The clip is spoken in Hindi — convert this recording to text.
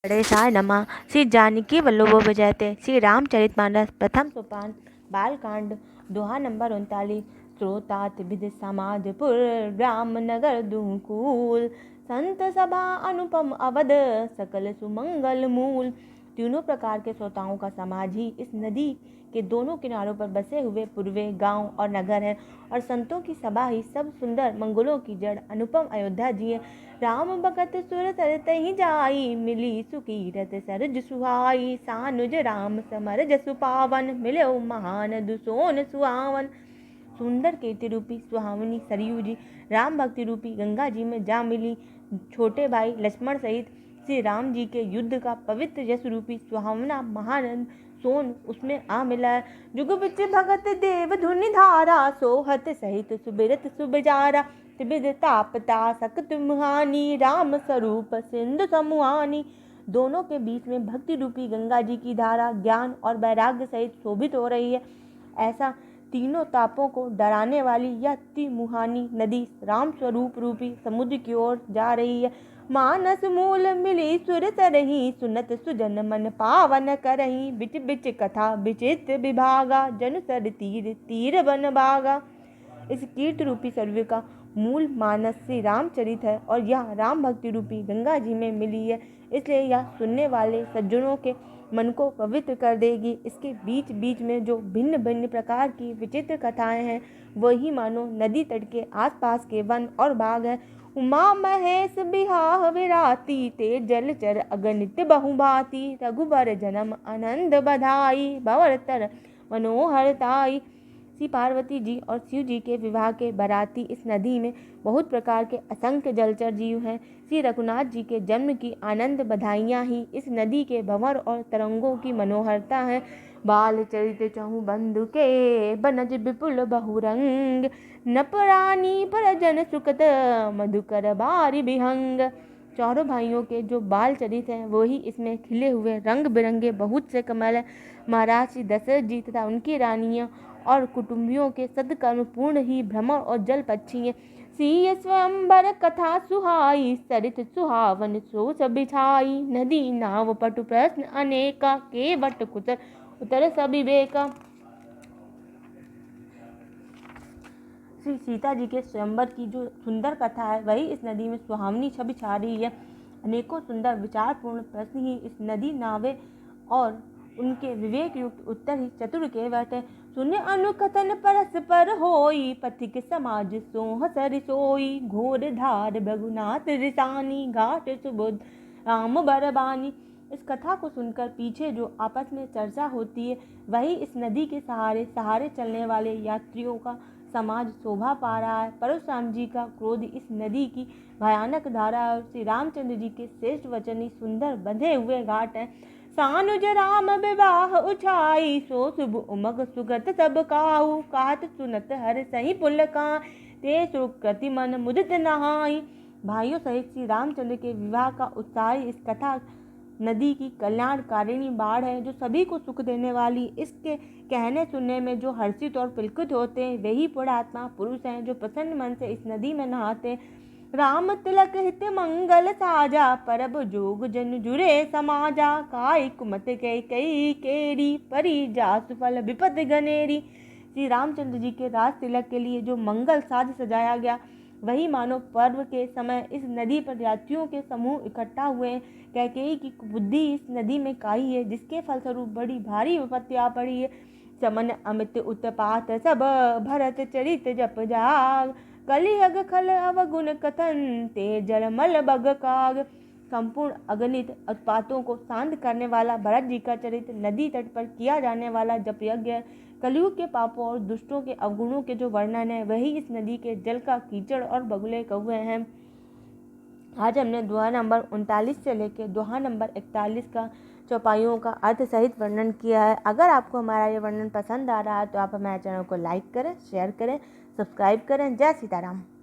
गणेशाय नमः। श्री जानकी वल्लभो विजयते। श्री रामचरितमानस प्रथम सोपान बालकांड दोहा नंबर 39। श्रोतात विधि समाजपुर ग्राम नगर दुकूल संत सभा अनुपम अवध सकल सुमंगल मूल। तीनों प्रकार के श्रोताओं का समाज ही इस नदी के दोनों किनारों पर बसे हुए पूर्वे गांव और नगर है, और संतों की सभा ही सब सुंदर मंगलों की जड़ अनुपम अयोध्या जी है। राम भगत सुर तरतहि जाई मिली सुकीरत सरज सुहाई। सानुज राम समर जसु पावन मिलो महान दुसोन सुहावन। सुंदर कीर्ति रूपी सुहावनी सरयू जी राम भक्ति रूपी गंगा जी में जा मिली। छोटे भाई लक्ष्मण सहित श्री राम जी के युद्ध का पवित्र यश रूपी सुहावना महानंद सोन उसमें आ मिला है। जुग बिच भगत देव धुनि धारा सोहत सहित सुबिरत सुबजारा। त्रिविध तापता सकत मुहानी राम स्वरूप सिंधु समुहानी। दोनों के बीच में भक्ति रूपी गंगा जी की धारा ज्ञान और वैराग्य सहित शोभित हो रही है। ऐसा तीनों तापों को डराने वाली यह त्रिमुहानी नदी राम स्वरूप रूपी समुद्र की ओर जा रही है। मानस मूल मिली सुर सरही सुनत सुजन मन पावन करही। बिच बिच कथा विचित्र विभागा जन सर तीर तीर बन भागा। इस कीर्ति रूपी सरयू का मूल मानस श्री रामचरित है, और यह राम भक्ति रूपी गंगा जी में मिली है, इसलिए यह सुनने वाले सज्जनों के मन को पवित्र कर देगी। इसके बीच बीच में जो भिन्न भिन्न प्रकार की विचित्र कथाएं हैं, वही मानो नदी तट के आसपास के वन और बाग है। उमा महेश बिहाह विराती ते जलचर अगणित बहुभांति। रघुबर जन्म आनंद बधाई भंवर तर मनोहरताई। श्री पार्वती जी और शिव जी के विवाह के बराती इस नदी में बहुत प्रकार के असंख्य जलचर जीव हैं। श्री रघुनाथ जी के जन्म की आनंद बधाइयाँ ही इस नदी के भंवर और तरंगों की मनोहरता है। बाल चरित चहु बंधु के बनज विपुल बहुरंग। नपरानी पर जन सुकत मधुकर बारी बिहंग। चारों भाइयों के जो बाल चरित हैं वही इसमें खिले हुए रंग बिरंगे बहुत से कमल हैं। महाराज श्री दशरथ जी तथा उनकी रानियां और कुटुंबियों के सदकर्म पूर्ण ही भ्रमर और जल पक्षी हैं। सीय स्वयंवर कथा सुहाई सरित सुहावन सो बिछाई। नदी नाव पटु प्रश्न अनेका केवट कुतर उतर सविवेका। श्री सीता जी के स्वयंवर की जो सुंदर कथा है वही इस नदी में सुहावनी छवि छा रही है। अनेकों सुंदर विचारपूर्ण प्रश्न ही इस नदी नावे और उनके विवेक युक्त उत्तर ही चतुर केवट है। सुन अनुकथन परस्पर होई पथिक समाज सोह सर सोई। घोर धार भगुनाथ रिसानी घाट सुबोध राम बरबानी। इस कथा को सुनकर पीछे जो आपस में चर्चा होती है वही इस नदी के सहारे सहारे चलने वाले यात्रियों का समाज शोभा पा रहा है। परशुराम जी का क्रोध इस नदी की भयानक धारा और श्री रामचंद्र जी के श्रेष्ठ वचन ही सुंदर बंधे हुए घाट हैं। सानुज राम विवाह उछाई सो शुभ उमग सुगत सब काहू। कहत सुनत हर सही पुल का ते सुकृति मन मुदित नहाई। भाइयों सहित श्री रामचंद्र के विवाह का उत्साह इस कथा नदी की कल्याणकारिणी बाढ़ है, जो सभी को सुख देने वाली। इसके कहने सुनने में जो हर्षित और पुलकित होते हैं वही पुण्यात्मा पुरुष हैं, जो प्रसन्न मन से इस नदी में नहाते। राम तिलक हित मंगल साजा परब जोग जन जुरे समाजा। काई कुमत कई कई केरी परी जासु फल विपद गनेरी। श्री रामचंद्र जी के राज तिलक के लिए जो मंगल साज सजाया गया वही मानो पर्व के समय इस नदी पर यात्रियों के समूह इकट्ठा हुए। कैकेयी की बुद्धि इस नदी में काई है, जिसके फलस्वरूप बड़ी भारी विपत्ति आ पड़ी है। चमन अमित उत्पात सब भरत चरित जप जाग। कलियग खल अवगुण कथन ते जलमल बग काग। संपूर्ण अगणित उत्पातों को शांत करने वाला भरत जी का चरित्र नदी तट पर किया जाने वाला जप यज्ञ है। कलयुग के पापों और दुष्टों के अवगुणों के जो वर्णन है वही इस नदी के जल का कीचड़ और बगुले कौवे हैं। आज हमने दोहा नंबर 39 से लेकर दोहा नंबर 41 का चौपाइयों का अर्थ सहित वर्णन किया है। अगर आपको हमारा ये वर्णन पसंद आ रहा है तो आप हमारे चैनल को लाइक करें, शेयर करें, सब्सक्राइब करें। जय सीताराम।